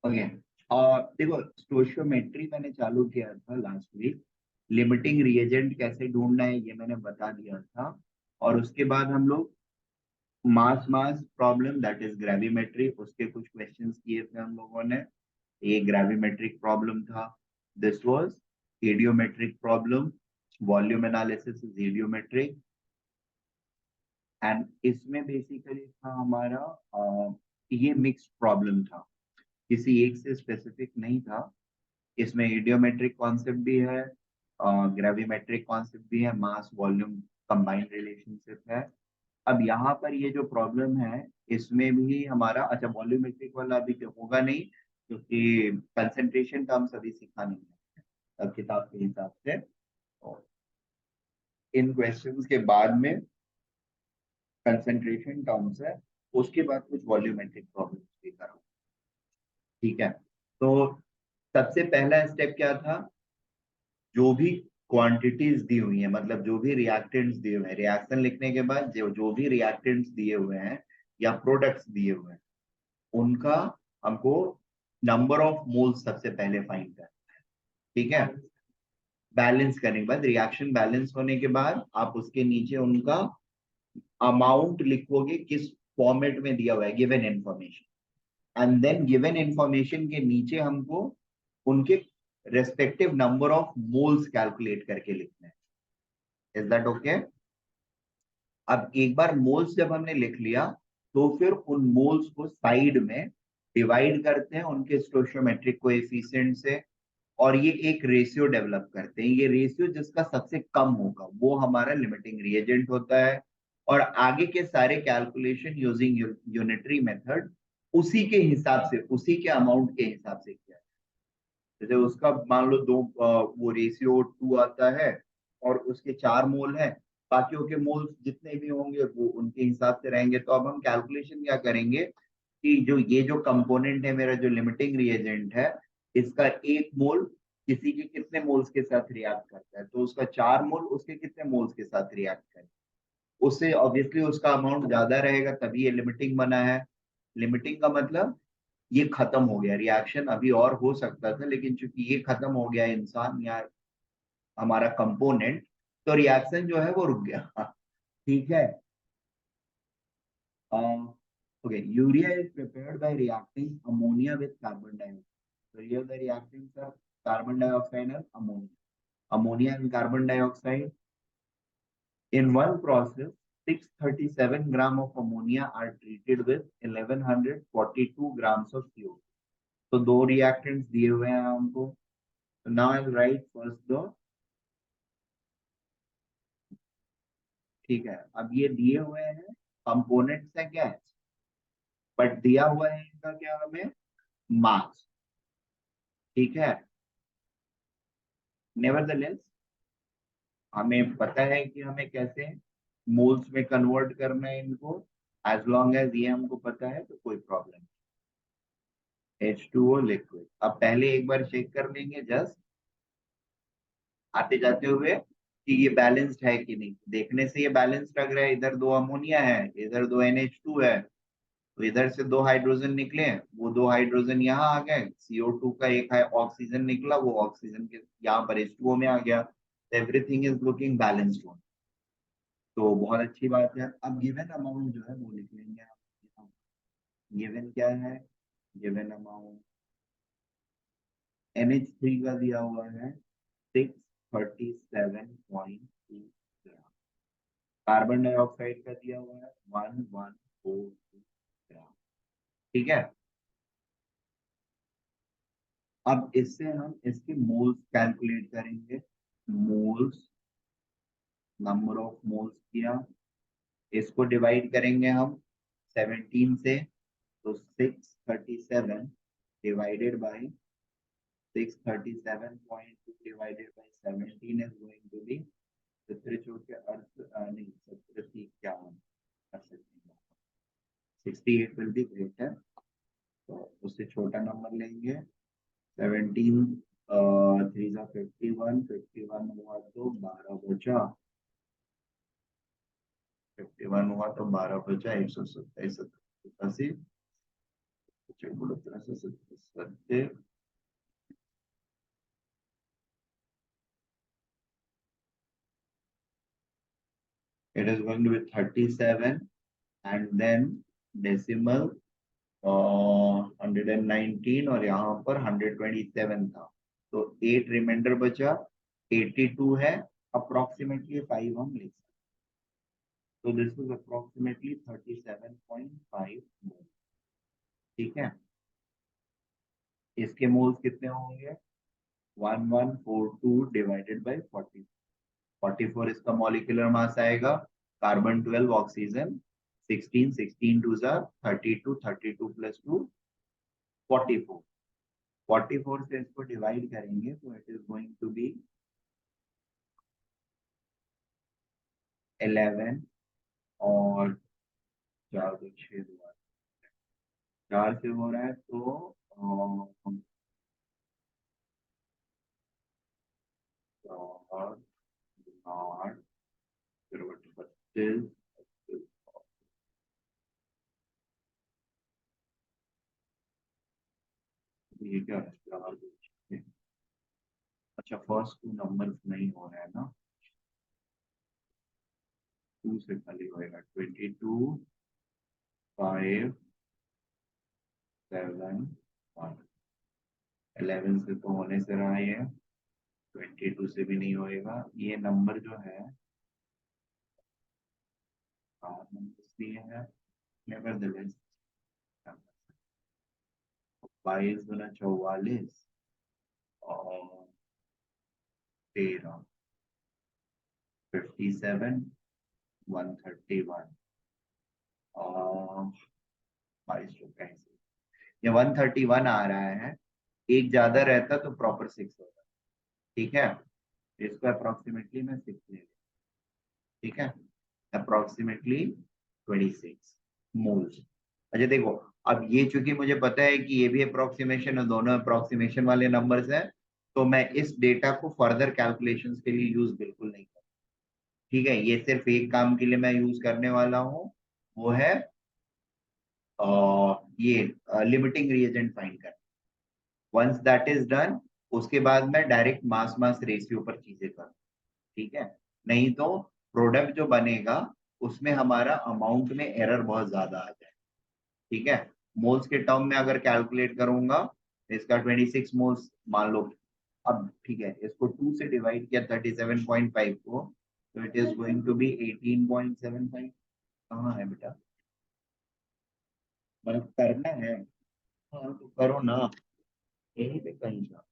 Okay. और देखो, stoichiometry मैंने चालू किया था लास्ट वीक। लिमिटिंग रिएजेंट कैसे ढूंढना है ये मैंने बता दिया था। और उसके बाद हम लोग mass mass problem, that is gravimetry, उसके कुछ क्वेश्चंस किए थे हम लोगों ने। ये ग्रेविमेट्रिक प्रॉब्लम था। This was iodometric problem. Volume analysis is iodometric. And इसमें बेसिकली था हमारा ये मिक्स्ड प्रॉब्लम था, किसी एक से स्पेसिफिक नहीं था। इसमें इडियोमेट्रिक कॉन्सेप्ट भी है, ग्रेविमेट्रिक कॉन्सेप्ट भी है, मास वॉल्यूम कंबाइंड रिलेशनशिप है। अब यहाँ पर ये जो प्रॉब्लम है, इसमें भी हमारा, अच्छा वॉल्यूमेट्रिक वाला अभी तो होगा नहीं, क्योंकि कंसंट्रेशन टर्म्स अभी सीखा नहीं है अब किताब के हिसाब से। और इन क्वेश्चंस के बाद में कंसंट्रेशन टर्म्स है, उसके बाद कुछ वॉल्यूमेट्रिक प्रॉब्लम्स भी करो। ठीक है। तो सबसे पहला स्टेप क्या था, जो भी क्वांटिटीज दी हुई है, मतलब जो भी रिएक्टेंट्स दिए हुए हैं, रिएक्शन लिखने के बाद जो भी रिएक्टेंट्स दिए हुए हैं या प्रोडक्ट्स दिए हुए हैं, उनका हमको नंबर ऑफ मोल्स सबसे पहले फाइंड करना है। ठीक है। बैलेंस करने के बाद, रिएक्शन बैलेंस होने के बाद आप उसके नीचे उनका अमाउंट लिखोगे, किस फॉर्मेट में दिया हुआ है, given information. And then given information के नीचे हमको उनके respective number of moles calculate करके लिखना है। Is that okay? अब एक बार मोल्स जब हमने लिख लिया, तो फिर उन मोल्स को साइड में डिवाइड करते हैं उनके स्टोइचियोमेट्रिक कोएफिशिएंट से। और ये एक रेशियो डेवलप करते हैं, ये रेशियो जिसका सबसे कम होगा वो हमारा लिमिटिंग रिएजेंट होता है। और आगे के सारे कैलकुलेशन यूजिंग यूनिटरी मेथड उसी के हिसाब से, उसी के अमाउंट के हिसाब से किया। जैसे उसका मान लो दो, वो रेशियो 2 आता है और उसके 4 मोल है, बाकियों के मोल जितने भी होंगे वो उनके हिसाब से रहेंगे। तो अब हम कैलकुलेशन क्या करेंगे कि जो ये जो कंपोनेंट है मेरा, जो लिमिटिंग रिएजेंट है, इसका 1 मोल किसी के कितने मोल्स के साथ रिएक्ट करता है, तो उसका 4 मोल उसके कितने मोल्स के साथ रिएक्ट करें, उससे ऑब्वियसली उसका अमाउंट ज्यादा रहेगा, तभी ये लिमिटिंग बना है। लिमिटिंग का मतलब ये खत्म हो गया, रिएक्शन अभी और हो सकता था, लेकिन चूंकि ये खत्म हो गया इंसान या हमारा कंपोनेंट, तो रिएक्शन जो है वो रुक गया। ठीक है। Okay, urea is prepared by reacting ammonia with carbon dioxide. So here the reactants are carbon dioxide and ammonia. Ammonia and carbon dioxide. In one process, 637 gram of ammonia are treated with 1142 grams of CO. तो दो reactants दिए हुए हैं हमको। So now I'll write first the, ठीक है, अब ये दिए हुए हैं कंपोनेंट्स है गैस, बट दिया हुआ है इनका क्या हमें, मास। ठीक है। नेवरदलेस हमें पता है कि हमें कैसे मोल्स में कन्वर्ट करना है इनको। एज लॉन्ग एज ये हमको पता है तो कोई प्रॉब्लम नहीं। H2O liquid. अब पहले एक बार चेक कर लेंगे जस्ट आते जाते हुए कि ये बैलेंस्ड है कि नहीं। देखने से ये बैलेंस्ड लग रहा है, इधर 2 अमोनिया है, इधर 2 NH2 है, तो इधर से 2 हाइड्रोजन निकले, वो 2 हाइड्रोजन यहाँ आ गए, CO2 का एक है ऑक्सीजन निकला, वो ऑक्सीजन के यहाँ पर H2O में आ गया। Everything is looking balanced one. तो बहुत अच्छी बात है। अब गिवन अमाउंट जो है वो लिख लेंगे हम। गिवन क्या है, गिवन अमाउंट NH3 का दिया हुआ है 637.2 ग्राम। कार्बन डाइऑक्साइड का दिया हुआ है 1142 ग्राम। ठीक है। अब इससे हम इसके मोल्स कैलकुलेट करेंगे। मोल्स, नंबर ऑफ मोल्स किया, इसको डिवाइड करेंगे हम 17 से, तो 637 divided by 637.2 divided by 17 is going to be 17 के अर्थ नहीं 17 इक्यावन 68 will be greater, तो उससे छोटा नंबर लेंगे। 17 3 जा 51, 51 हुआ तो 12 बचा, 51 हुआ तो 12 बचा, 127 87 पूरी तरह से सत्य it is going to be 37 and then decimal 119 और यहाँ पर 127 था, तो 8 रिमाइंडर बचा, 82 है, अप्रोक्सीमेटली 5 हम लिख सकते, तो दिस इज अप्रोक्सीमेटली 37.5 मोल। ठीक है, इसके मोल्स कितने होंगे? 1142 डिवाइडेड बाय 40, 44 इसका मॉलिक्यूलर मास आएगा, कार्बन 12, ऑक्सीजन 16, 16 2 32, 32 प्लस 2 44, 44 से इसको डिवाइड करेंगे तो it is going to be 11 और 4 2 6 4 से हो रहा है तो 4 8 32 ये क्या है 4 2 6, अच्छा फर्स्ट 2 नंबर नहीं हो रहा है ना, 2 से खाली होएगा 22 5 7 1, 11 से तो होने से रहा है, 22 से भी नहीं होएगा, ये नंबर जो है इसलिए है, नेवरदलेस 22 गुना 44 और 13 57 131 और 22 कैसे ये 131 आ रहा है, एक ज्यादा रहता तो प्रॉपर 6 होता। ठीक है, इसको अप्रोक्सीमेटली मैं 6 ले लूं, ठीक है, अप्रोक्सीमेटली 26 मोल्स। अच्छा देखो, अब ये चूंकि मुझे पता है कि ये भी अप्रोक्सीमेशन है, दोनों अप्रोक्सीमेशन वाले नंबर्स हैं, तो मैं इस डेटा को फर्दर कैलकुलेशंस के लिए यूज बिल्कुल नहीं करूँ। ठीक है, ये सिर्फ एक काम के लिए मैं यूज करने वाला हूँ, वो है ये लिमिटिंग रिएजेंट फाइंड करना। वंस दैट इज डन, उसके बाद मैं डायरेक्ट मास मास रेशियो पर चीजें करूँ। ठीक है, नहीं तो प्रोडक्ट जो बनेगा उसमें हमारा अमाउंट में एरर बहुत ज्यादा आ जाए। ठीक है, मोल्स के टर्म में अगर कैलकुलेट करूंगा, इसका 26 मोल्स मान लो, अब ठीक है, इसको 2 से डिवाइड किया 37.5 को, तो it is going to be 18.75। कहाँ है बेटा, मतलब करना है, हाँ तो करो ना, यही पे कहीं का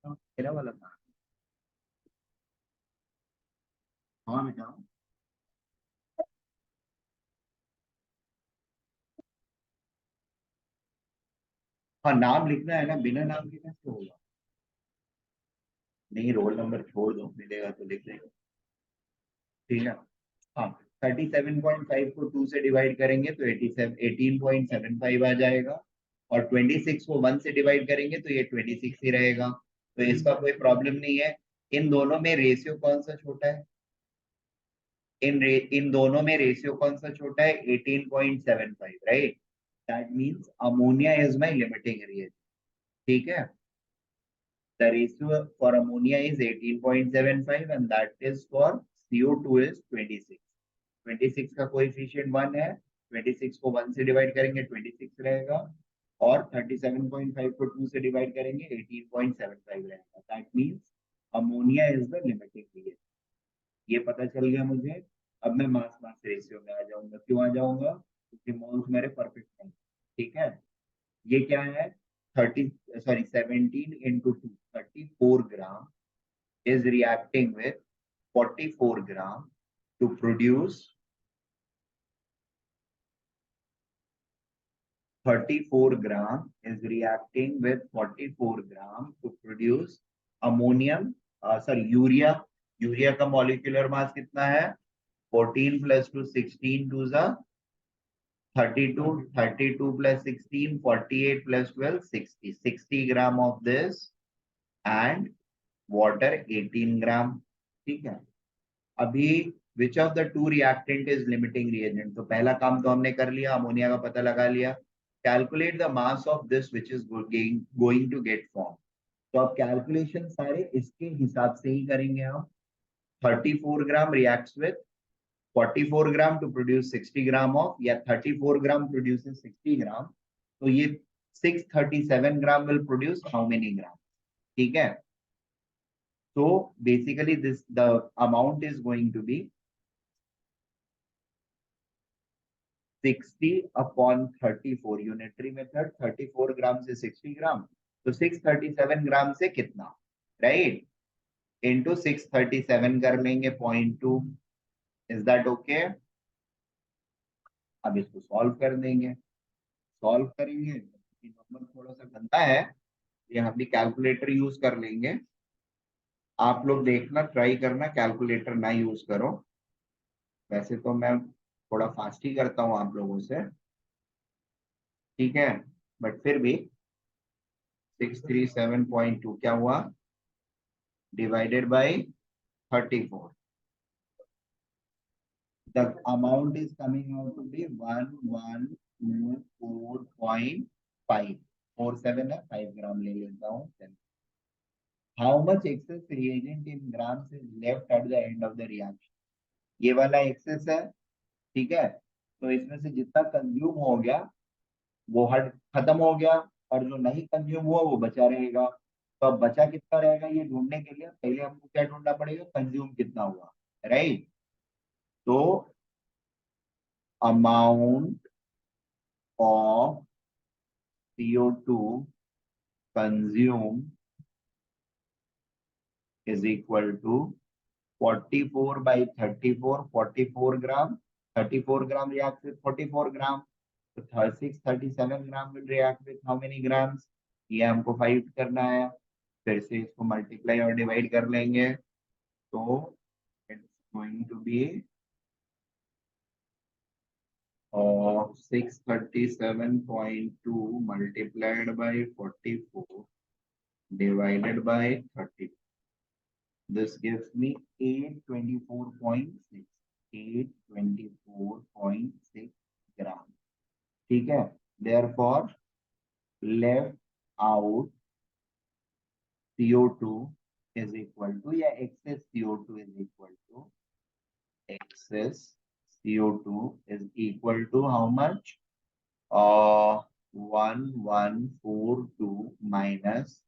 मेरा वाला था। हाँ बेटा, हाँ नाम लिखना है ना, बिना नाम के कैसे होगा? नहीं, रोल नंबर छोड़ दो, मिलेगा तो लिख लेंगे। ठीक है, हाँ 37.5 को 2 से डिवाइड करेंगे तो 87 18.75 आ जाएगा, और 26 को 1 से डिवाइड करेंगे तो ये 26 ही रहेगा, तो इसका कोई प्रॉब्लम नहीं है। इन दोनों में रेशियो कौन सा छोटा है? इन दोनों में रेशियो कौन सा छोटा है? 18.75, right? That means ammonia is my limiting reagent. ठीक है, the ratio for ammonia is 18.75 and that is for CO2 is 26। 26 का कोएफिशिएंट 1 है, 26 को 1 से डिवाइड करेंगे 26 रहेगा, और 37.5 को 2 से डिवाइड करेंगे 18.75 रहेगा। That means ammonia is the limiting reagent. ये पता चल गया मुझे। अब मैं मास मास रेशियो में आ जाऊंगा। क्यों आ जाऊंगा? क्योंकि मोल्स मेरे परफेक्ट हैं। ठीक है, ये क्या है? 30 sorry 17 into 2 34 gram is reacting with 44 gram to produce 34 gram is reacting with 44 gram to produce ammonium sorry urea. Urea का मॉलिक्यूलर मास कितना है? 14 plus 2 16 2 जा 32, 32 plus 16 48 plus 12 60, 60 gram of this and water 18 ग्राम। ठीक है, अभी which of the two reactant is limiting reagent. तो पहला काम तो हमने कर लिया, अमोनिया का पता लगा लिया। Calculate the mass of this which is going to get form. तो अब कैलकुलेशन सारे इसके हिसाब से ही करेंगे हम। 34 gram reacts with 44 gram to produce 60 gram of, या 34 ग्राम प्रोड्यूसेस 60 ग्राम, तो ये 637 gram will produce how many gram. ठीक है, तो basically this the amount is going to be 60 upon 34, unitary method 34 gram से 60 ग्राम, तो 637 ग्राम से कितना, राइट, इंटू 637 कर लेंगे 0.2। Is that okay? अब इसको सॉल्व कर देंगे। सॉल्व करेंगे, नंबर थोड़ा सा गंदा है, ये हम भी कैलकुलेटर यूज कर लेंगे। आप लोग देखना, ट्राई करना कैलकुलेटर ना यूज करो। वैसे तो मैं थोड़ा फास्ट ही करता हूँ आप लोगों से, ठीक है, बट फिर भी 637.2 क्या हुआ, divided by 34, the amount is coming out to be 1124.5, 47 है, 5 ग्राम ले लेता हूँ। How much excess reagent in grams is left at the end of the reaction? ये वाला एक्सेस है, ठीक है, तो इसमें से जितना कंज्यूम हो गया वो हट खत्म हो गया, और जो नहीं कंज्यूम हुआ वो बचा रहेगा। तो अब बचा कितना रहेगा ये ढूंढने के लिए पहले हमको क्या ढूंढना पड़ेगा, कंज्यूम कितना हुआ, राइट। तो amount of CO2 consume is equal to 44 by 34, 44 gram, 34 gram reacts with 44 gram, तो 637 ग्राम will react with how many grams, ये हमको फाइंड करना है। फिर से इसको मल्टीप्लाई और डिवाइड कर लेंगे, तो it's going to be 637.2 multiplied by 44 divided by 30. This gives me 824.6, 824.6 ग्राम। ठीक है, therefore left out CO2 is equal to, या excess CO2 is equal to, excess CO2 is equal to how much, 1142 minus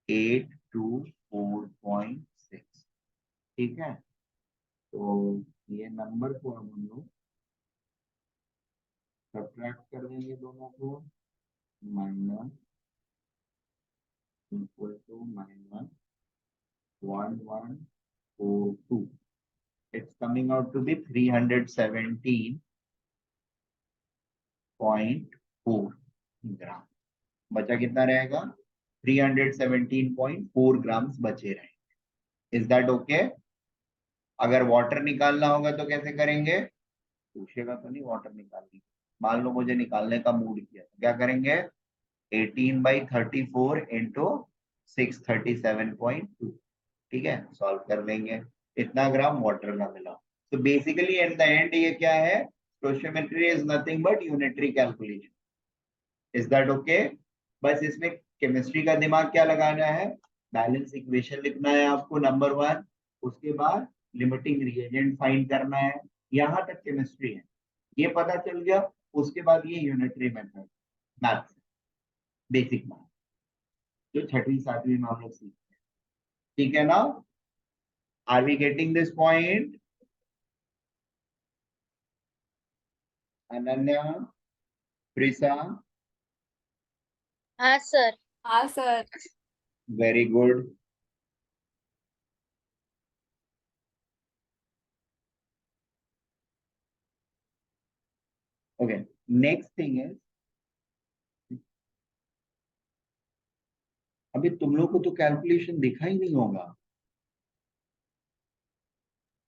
824.6। ठीक है, तो ये number को हम लोग सब्ट्रैक्ट कर देंगे दोनों को, minus equal to minus 1142, it's coming out to be 317.4 gram. बचा कितना रहेगा, 317.4 ग्राम्स बचे रहेंगे। Is that okay? अगर वाटर निकालना होगा तो कैसे करेंगे, पूछेगा तो नहीं वाटर निकालनी, मान लो मुझे निकालने का मूड किया, क्या करेंगे, 18 by 34 इंटू 637.2, ठीक है, सॉल्व कर लेंगे, इतना ग्राम वाटर ना मिला। तो बेसिकली एट द एंड ये क्या है, stoichiometry is nothing but unitary calculation. Is that okay? बस इसमें केमिस्ट्री का दिमाग क्या लगाना है, बैलेंस इक्वेशन लिखना है आपको नंबर 1, उसके बाद लिमिटिंग रिएजेंट फाइंड करना है, यहां तक केमिस्ट्री है, ये पता चल गया, उसके बाद ये unitary method, maths, basic math, जो 6वीं 7वीं में हम लोग सीखते हैं। ठीक है ना, are we getting this point? Ananya, Prisha, हाँ सर। हाँ sir. Very good. Okay, next thing is, अभी तुम लोग को तो कैलकुलेशन दिखा ही नहीं होगा।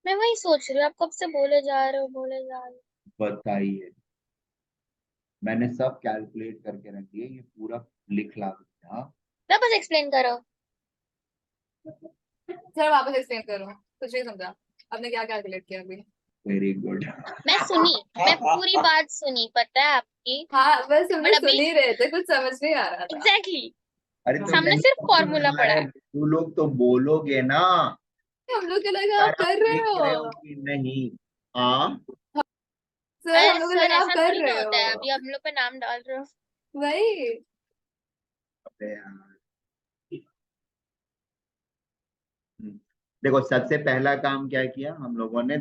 मैं वही सोच रही हूँ, आप कब से बोले जा रहे हो बोले जा रहे हो। बताइए, मैंने सब कैलकुलेट करके रख दिए, ये पूरा लिख ला दिया। मैं बस एक्सप्लेन करो। सर वापस एक्सप्लेन करो, कुछ नहीं समझा। आपने क्या कैलकुलेट किया अभी? Very good. मैं पूरी बात सुनी, पता है आपकी। हाँ बस हम बट सुन अभी ही रहे थे, कुछ समझ नहीं आ रहा था। एग्जैक्टली अरे तो हमने नहीं सिर्फ फॉर्मूला समझ पढ़ा आया, है। तू लोग तो बोलोगे ना हम लोग को लगा यार, आप आप कर रहे लिख रहे हो हो। कि नहीं? हाँ, सर हम अरे लोग को सर लगा आप ऐसा कर थोड़ी ना रहे होता है, हो। अभी हम लोग पे नाम डाल रहे हो। वही। अबे यार। देखो सबसे पहला काम क्या किया हम लोगों ने,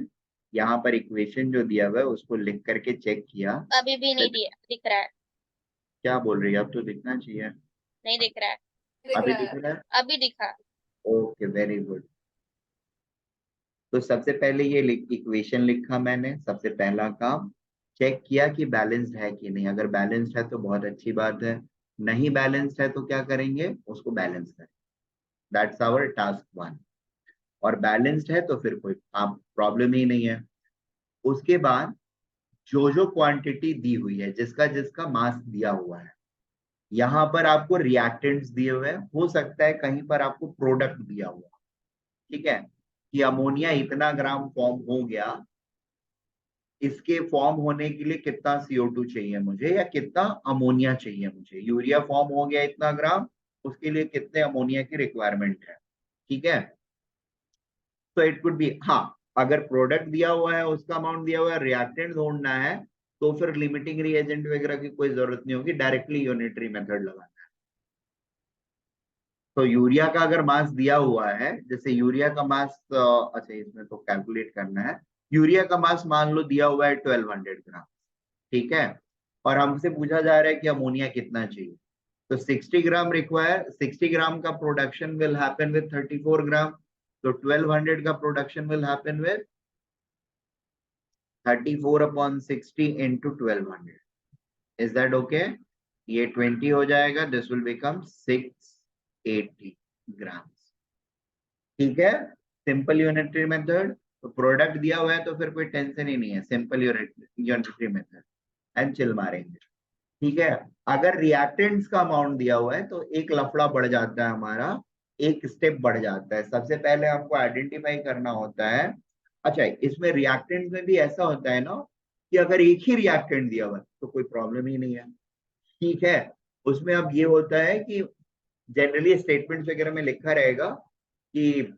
यहाँ पर इक्वेशन जो दिया हुआ है उसको लिख करके चेक किया। अभी भी नहीं दिख रहा है। क्या बोल रही है? अब तो दिखना चाहिए। नहीं दिख रहा है। दिख अभी रहा दिख है। रहा है? अभी दिखा। Okay, very good. तो सबसे पहले ये इक्वेशन लिखा मैंने, सबसे पहला काम चेक किया कि बैलेंस्ड है कि नहीं। अगर बैलेंस्ड है तो बहुत अच्छी बात है, नहीं बैलेंस्ड है तो क्या करेंगे, उसको बैलेंस करें। That's our task 1। और बैलेंस्ड है तो फिर कोई आप प्रॉब्लम ही नहीं है। उसके बाद जो जो क्वांटिटी दी हुई है, जिसका जिसका मास दिया हुआ है, यहाँ पर आपको रिएक्टेंट्स दिए हुए हैं, हो सकता है कहीं पर आपको प्रोडक्ट दिया हुआ, ठीक है, कि अमोनिया इतना ग्राम फॉर्म हो गया, इसके फॉर्म होने के लिए कितना CO2 चाहिए मुझे, या कितना अमोनिया चाहिए मुझे। यूरिया फॉर्म हो गया इतना ग्राम, उसके लिए कितने अमोनिया की रिक्वायरमेंट है, ठीक है। तो इट कुड बी, हाँ, अगर प्रोडक्ट दिया हुआ है, उसका अमाउंट दिया हुआ है, रिएक्टेंट ढूंढना है, तो फिर लिमिटिंग रिएजेंट वगैरह की कोई जरूरत नहीं होगी, डायरेक्टली यूनिटरी मेथड लगाना है। तो यूरिया का अगर मास दिया हुआ है, जैसे यूरिया का मास, अच्छा इसमें तो कैलकुलेट करना है। यूरिया का मास मान लो दिया हुआ है 1200 ग्राम, ठीक है, और हमसे पूछा जा रहा है कि अमोनिया कितना चाहिए। तो 60 ग्राम रिक्वायर, 60 ग्राम का प्रोडक्शन विल हैपन विद 34 ग्राम। तो 1200 का production will happen with 34/60 into 1200। Is that okay? ये 20 हो जाएगा, दिस विल बिकम 680 ग्राम, ठीक है। Simple unitary method. तो प्रोडक्ट दिया हुआ है तो फिर कोई टेंशन ही नहीं है, simple unitary method and chill मारेंगे, ठीक है। अगर रिएक्टेंट्स का अमाउंट दिया हुआ है तो एक लफड़ा बढ़ जाता है हमारा, एक स्टेप बढ़ जाता है। सबसे पहले आपको आइडेंटिफाई करना होता है। अच्छा, इसमें रिएक्टेंट में भी ऐसा होता है ना कि अगर एक ही रिएक्टेंट दिया हुआ है तो कोई प्रॉब्लम ही नहीं है, ठीक है। उसमें अब ये होता है कि जनरली स्टेटमेंट्स वगैरह में लिखा रहेगा कि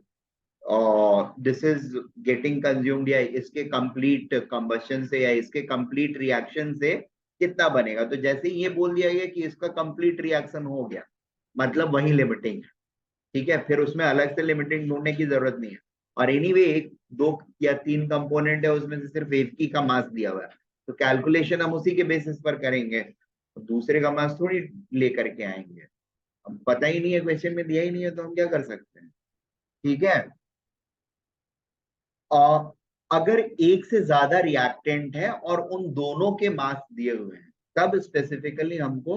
दिस इज गेटिंग कंज्यूम्ड, या इसके कंप्लीट कंबशन से या इसके कंप्लीट रिएक्शन से कितना बनेगा। तो जैसे ही ये बोल दिया गया कि इसका कंप्लीट रिएक्शन हो गया, मतलब वही लिमिटिंग है, ठीक है। फिर उसमें अलग से लिमिटिंग ढूंढने की जरूरत नहीं है। और एनीवे एक 2 या 3 कंपोनेंट है, उसमें से सिर्फ एक ही का मास दिया हुआ है, तो कैलकुलेशन हम उसी के बेसिस पर करेंगे, तो दूसरे का मास थोड़ी लेकर के आएंगे। अब पता ही नहीं है, क्वेश्चन में दिया ही नहीं है, तो हम क्या कर सकते हैं, ठीक है। अगर एक से ज्यादा रिएक्टेंट है और उन दोनों के मास दिए हुए हैं, तब स्पेसिफिकली हमको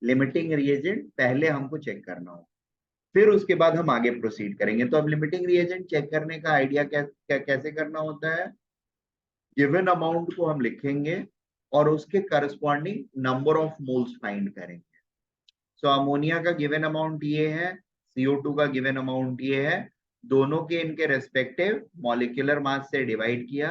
लिमिटिंग रिएजेंट पहले हमको चेक करना होगा, फिर उसके बाद हम आगे प्रोसीड करेंगे। तो अब लिमिटिंग रिएजेंट चेक करने का आइडिया कैसे करना होता है, गिवन अमाउंट को हम लिखेंगे और उसके corresponding number of moles find करेंगे। सो अमोनिया का गिवन अमाउंट ये है, CO2 का गिवन अमाउंट ये है, दोनों के इनके रेस्पेक्टिव मॉलिक्यूलर मास से डिवाइड किया,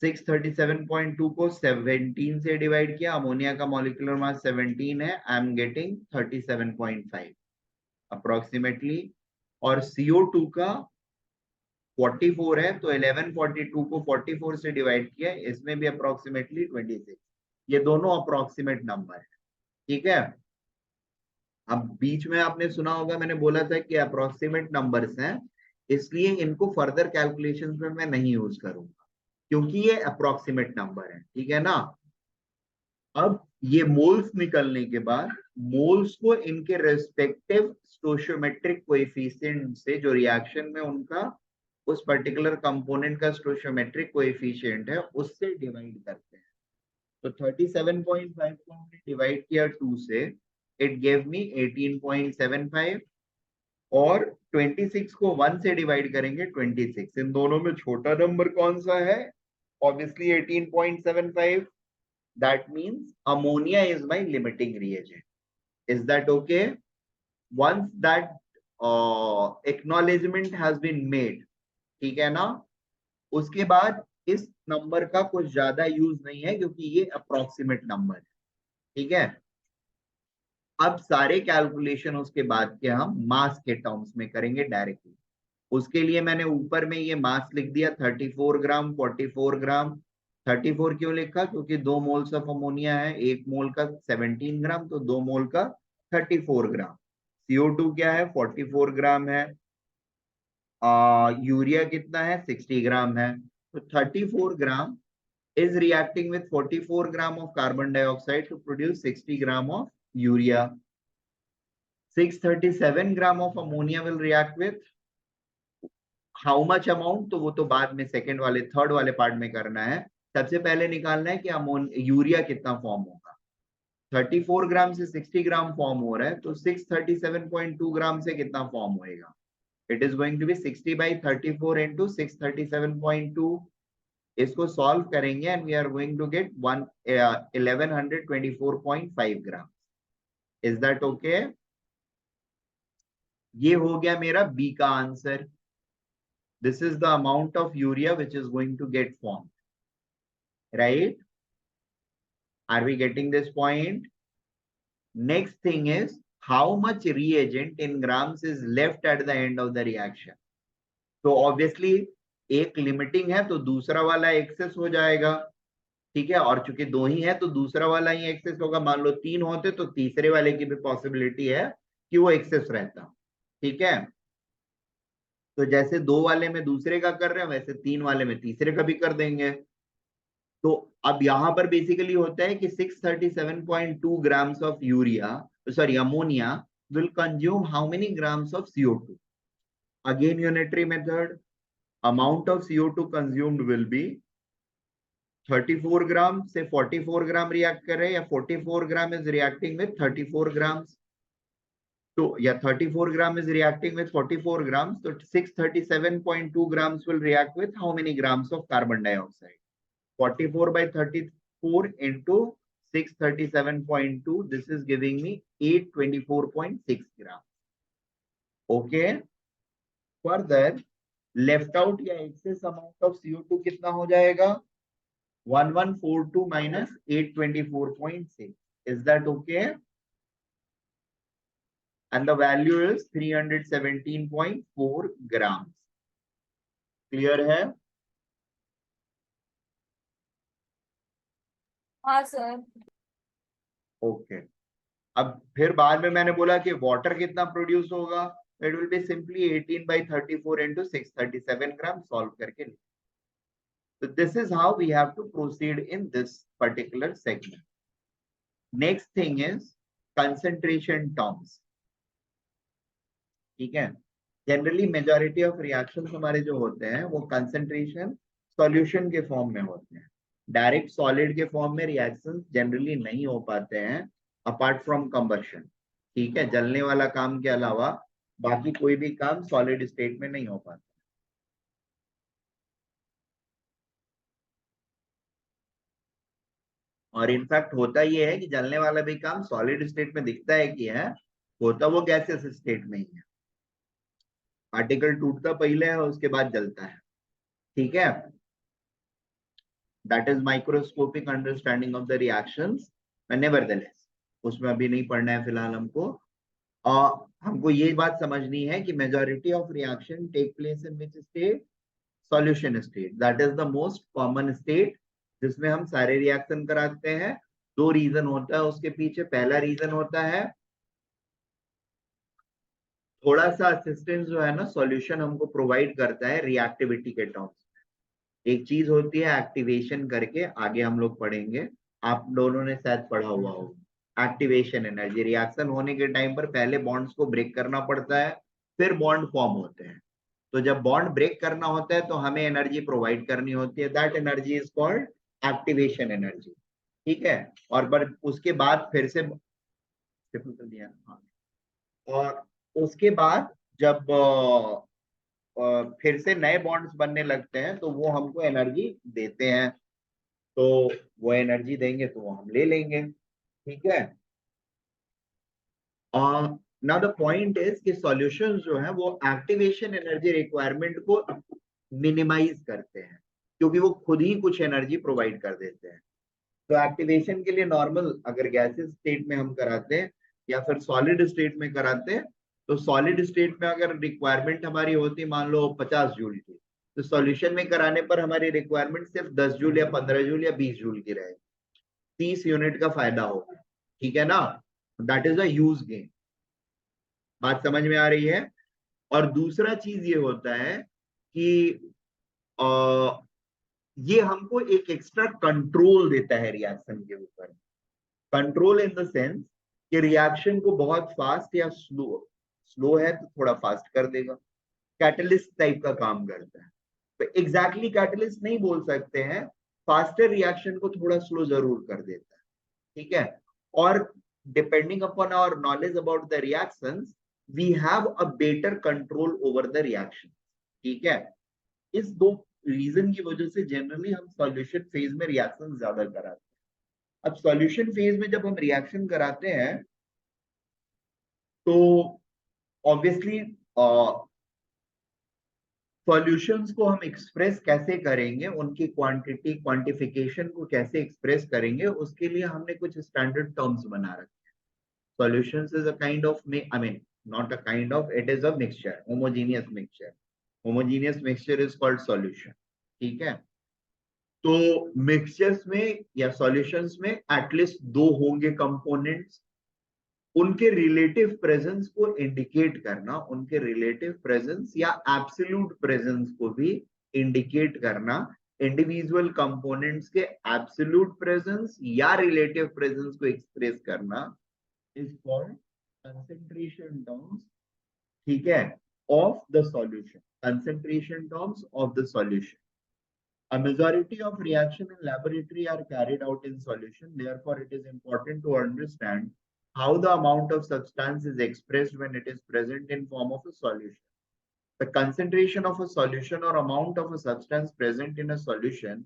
637.2 को 17 से डिवाइड किया, अमोनिया का मॉलिक्यूलर मास 17 है, आई एम गेटिंग 37.5 अप्रोक्सीमेटली। और CO2 का 44 है, तो 1142 को 44 से डिवाइड किया, इसमें भी अप्रोक्सीमेटली 26। ये दोनों अप्रोक्सीमेट नंबर है, ठीक है। अब बीच में आपने सुना होगा, मैंने बोला था कि अप्रोक्सीमेट नंबर्स हैं, इसलिए इनको फर्दर कैलकुलेशंस में मैं नहीं यूज करूंगा, क्योंकि ये अप्रोक्सीमेट नंबर है, ठीक है ना। अब ये मोल्स निकलने के बाद मोल्स को इनके रेस्पेक्टिव स्टोशियोमेट्रिक कोएफिशिएंट से, जो रिएक्शन में उनका उस पर्टिकुलर कंपोनेंट का स्टोशियोमेट्रिक कोएफिशिएंट है, उससे डिवाइड करते हैं। तो 37.5 को हमने डिवाइड किया 2 से, इट गेव मी 18.75, और 26 को 1 से डिवाइड करेंगे 26। इन दोनों में छोटा नंबर कौन सा है? Obviously 18.75। That means ammonia is my limiting reagent. Is that okay? Once that acknowledgement has been made ठीक है ना। उसके बाद इस नंबर का कुछ ज्यादा यूज नहीं है क्योंकि ये अप्रोक्सीमेट नंबर है, ठीक है। अब सारे कैलकुलेशन उसके बाद के हम मास के टर्म्स में करेंगे डायरेक्टली। उसके लिए मैंने ऊपर में ये मास लिख दिया 34 ग्राम 44 ग्राम। 34 क्यों लिखा, क्योंकि 2 मोल्स ऑफ अमोनिया है, 1 मोल का 17 ग्राम, तो 2 मोल का 34 ग्राम। CO2 क्या है 44 ग्राम है। यूरिया कितना है 60 ग्राम है। तो 34 ग्राम is reacting with 44 gram of carbon dioxide to produce 60 gram of urea. 637 gram of ammonia will react with how much amount, तो वो तो बाद में सेकंड वाले थर्ड वाले पार्ट में करना है। सबसे पहले निकालना है कि यूरिया कितना फॉर्म होगा। 34 ग्राम से 60 ग्राम फॉर्म हो रहा है, तो 637.2 ग्राम से कितना फॉर्म होएगा। It is going to be 60 by 34 into 637.2। इसको सॉल्व करेंगे and we are going to get 1124.5 gram. Is that okay. ये हो गया मेरा बी का answer. This is the amount of urea which is going to get form, right. Are we getting this point. Next thing is how much reagent in grams is left at the end of the reaction। तो obviously एक limiting है तो दूसरा वाला access हो जाएगा, ठीक है। और चूंकि 2 ही है तो दूसरा वाला ही एक्सेस होगा। मान लो 3 होते तो तीसरे वाले की भी पॉसिबिलिटी है कि वो एक्सेस रहता, ठीक है। तो जैसे 2 वाले में दूसरे का कर रहे हैं वैसे 3 वाले में तीसरे का भी कर देंगे। तो अब यहां पर बेसिकली होता है कि 637.2 grams of urea sorry ammonia will consume how many grams of CO2। Again unitary method, amount of CO2 consumed will be 34 gram से 44 ग्राम रिएक्ट कर रहे हैं, या 44 ग्राम इज रिएक्टिंग विद 34 ग्राम, तो या 34 gram is reacting with 44 gram, तो 637.2 grams will react with how many grams of carbon dioxide। 44 by 34 into 637.2, this is giving me 824.6 grams। okay, further left out या excess amount of CO2 कितना हो जाएगा 1142 minus 824.6। is that okay? And the value is 317.4 grams। clear है। हाँ sir. Okay अब फिर बाद में मैंने बोला कि वाटर कितना प्रोड्यूस होगा, it will be simply 18 by 34 into 637 gram solve करके। तो this is how we have to proceed in this particular segment. Next thing is concentration terms, ठीक है। जनरली मेजॉरिटी ऑफ रिएक्शंस हमारे जो होते हैं वो कंसंट्रेशन सॉल्यूशन के फॉर्म में होते हैं। डायरेक्ट सॉलिड के फॉर्म में रिएक्शंस जनरली नहीं हो पाते हैं अपार्ट फ्रॉम कंबशन, ठीक है। जलने वाला काम के अलावा बाकी कोई भी काम सॉलिड स्टेट में नहीं हो पाता। और इनफैक्ट होता ये है कि जलने वाला भी काम सॉलिड स्टेट में दिखता है कि है, होता वो गैसेस स्टेट में ही है। पार्टिकल टूटता पहले है उसके बाद जलता है, ठीक है। That is microscopic understanding of the reactions. Nevertheless उसमें अभी नहीं पढ़ना है फिलहाल हमको। हमको ये बात समझनी है कि majority of reaction take place in which state, solution state. That is the most common state जिसमें हम सारे रिएक्शन कराते हैं। 2 रीजन होता है उसके पीछे। पहला रीजन होता है थोड़ा सा असिस्टेंस जो है ना सॉल्यूशन हमको प्रोवाइड करता है रिएक्टिविटी के टर्म्स। एक चीज होती है एक्टिवेशन करके, आगे हम लोग पढ़ेंगे, आप दोनों ने शायद पढ़ा हुआ होगा। एक्टिवेशन एनर्जी, रिएक्शन होने के टाइम पर पहले बॉन्ड्स को ब्रेक करना पड़ता है फिर बॉन्ड फॉर्म होते हैं। तो जब बॉन्ड ब्रेक करना होता है तो हमें एनर्जी प्रोवाइड करनी होती है, that energy is called activation energy, ठीक है। और पर उसके बाद फिर से और उसके बाद जब फिर से नए बॉन्ड्स बनने लगते हैं तो वो हमको एनर्जी देते हैं। तो वो एनर्जी देंगे तो वो हम ले लेंगे, ठीक है। नाउ द पॉइंट इज कि सॉल्यूशंस जो है वो एक्टिवेशन एनर्जी रिक्वायरमेंट को मिनिमाइज करते हैं, क्योंकि वो खुद ही कुछ एनर्जी प्रोवाइड कर देते हैं। तो एक्टिवेशन के लिए नॉर्मल अगर गैसेस स्टेट में हम कराते हैं या फिर सॉलिड स्टेट में कराते हैं, तो सॉलिड स्टेट में अगर रिक्वायरमेंट हमारी होती मान लो 50 जूल की, तो सॉल्यूशन में कराने पर हमारी रिक्वायरमेंट सिर्फ 10 जूल या 15 जूल या 20 जूल की रहेगी, 30 यूनिट का फायदा होगा। ठीक है ना, that is a huge gain. बात समझ में आ रही है। और दूसरा चीज ये होता है कि ये हमको एक एक्स्ट्रा कंट्रोल देता है रिएक्शन के ऊपर। कंट्रोल इन द सेंस कि रिएक्शन को बहुत फास्ट या स्लो, स्लो है तो थोड़ा फास्ट कर देगा, कैटलिस्ट टाइप का काम करता है। तो एग्जैक्टली कैटलिस्ट नहीं बोल सकते हैं, फास्टर रिएक्शन को थोड़ा स्लो जरूर कर देता है। ठीक है, और depending upon our knowledge about the reactions we have a better control over the reaction. ठीक है, इस दो रीजन की वजह से जनरली हम सॉल्यूशन फेज में रिएक्शन ज्यादा कराते हैं। अब सॉल्यूशन फेज में जब हम रिएक्शन कराते हैं तो ऑब्वियसली सॉल्यूशंस को हम एक्सप्रेस कैसे करेंगे, उनकी क्वांटिटी क्वांटिफिकेशन को कैसे एक्सप्रेस करेंगे, उसके लिए हमने कुछ स्टैंडर्ड टर्म्स बना रखे हैं। Solutions is a kind of, I mean not a kind of, it is a mixture, homogeneous mixture. Homogeneous mixture is called solution. ठीक है, तो मिक्सचर्स में या सॉल्यूशंस में एटलीस्ट दो होंगे कंपोनेंट्स, उनके रिलेटिव प्रेजेंस को इंडिकेट करना, उनके रिलेटिव प्रेजेंस या एब्सोल्यूट प्रेजेंस को भी इंडिकेट करना, इंडिविजुअल कंपोनेंट्स के एब्सोल्यूट प्रेजेंस या रिलेटिव प्रेजेंस को एक्सप्रेस करना इज कॉल्ड कंसंट्रेशन टर्म्स। ठीक है, of the solution, concentration terms of the solution. A majority of reaction in laboratory are carried out in solution. Therefore, it is important to understand how the amount of substance is expressed when it is present in form of a solution. The concentration of a solution or amount of a substance present in a solution,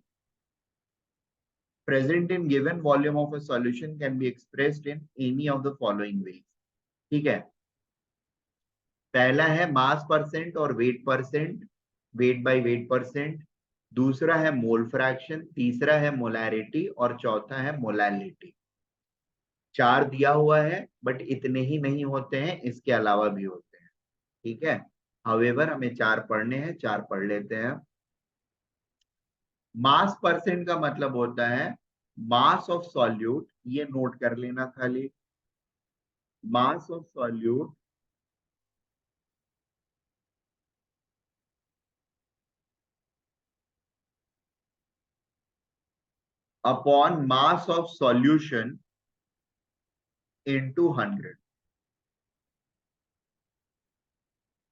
present in given volume of a solution can be expressed in any of the following ways. ठीक है, पहला है मास percent और wait percent, weight by weight percent. दूसरा है mole fraction, तीसरा है molarity और चौथा है मोलैलिटी। 4 दिया हुआ है, बट इतने ही नहीं होते हैं, इसके अलावा भी होते हैं। ठीक है, हाउएवर हमें 4 पढ़ने हैं, 4 पढ़ लेते हैं। मास परसेंट का मतलब होता है मास ऑफ सॉल्यूट, ये नोट कर लेना खाली, मास of solute upon mass of solution into 100.